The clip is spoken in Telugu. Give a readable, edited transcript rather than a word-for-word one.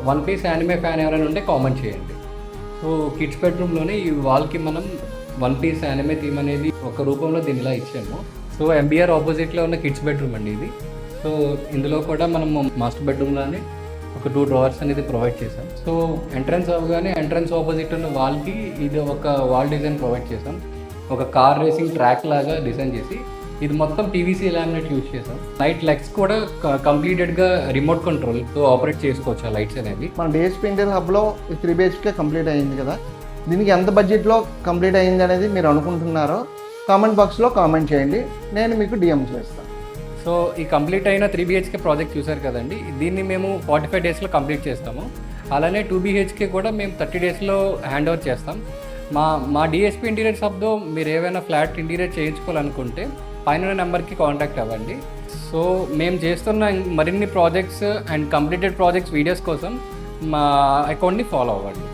వన్ పీస్ యానిమే ఫ్యాన్ ఎవరైనా ఉంటే కామెంట్ చేయండి. సో కిడ్స్ బెడ్రూమ్లోనే ఈ వాల్కి మనం వన్ పీస్ యానిమే థీమ్ అనేది ఒక రూపంలో దీన్ని ఇలా ఇచ్చాము. సో ఎంబీఆర్ ఆపోజిట్లో ఉన్న కిడ్స్ బెడ్రూమ్ అండి ఇది. సో ఇందులో కూడా మనం మాస్టర్ బెడ్రూమ్లోనే ఒక 2 డ్రావర్స్ అనేది ప్రొవైడ్ చేసాం. సో ఎంట్రన్స్ అవ్వగానే ఎంట్రన్స్ ఆపోజిట్ ఉన్న వాల్కి ఇది ఒక వాల్ డిజైన్ ప్రొవైడ్ చేసాం. ఒక కార్ రేసింగ్ ట్రాక్ లాగా డిజైన్ చేసి ఇది మొత్తం పీవీసీ లామినేట్ యూజ్ చేసాం. లైట్ లెగ్స్ కూడా కంప్లీటెడ్గా రిమోట్ కంట్రోల్తో ఆపరేట్ చేసుకోవచ్చు ఆ లైట్స్ అనేవి. మన డిఎస్పీ ఇంటీరియర్ హబ్లో 3 BHK కంప్లీట్ అయ్యింది కదా, దీనికి ఎంత బడ్జెట్లో కంప్లీట్ అయ్యింది అనేది మీరు అనుకుంటున్నారో కామెంట్ బాక్స్లో కామెంట్ చేయండి, నేను మీకు డిఎం చేస్తాను. సో ఈ కంప్లీట్ అయిన 3 BHK ప్రాజెక్ట్ చూసారు కదండి, దీన్ని మేము 45 డేస్లో కంప్లీట్ చేస్తాము. అలానే 2 BHK కూడా మేము 30 డేస్లో హ్యాండ్ ఓవర్ చేస్తాం. మా డిఎస్పీ ఇంటీరియర్ హబ్తో మీరు ఏవైనా ఫ్లాట్ ఇంటీరియర్ చేయించుకోవాలనుకుంటే పైన నెంబర్కి కాంటాక్ట్ అవ్వండి. సో మేము చేస్తున్న మరిన్ని projects and completed projects videos కోసం మా అకౌంట్ని ఫాలో అవ్వండి.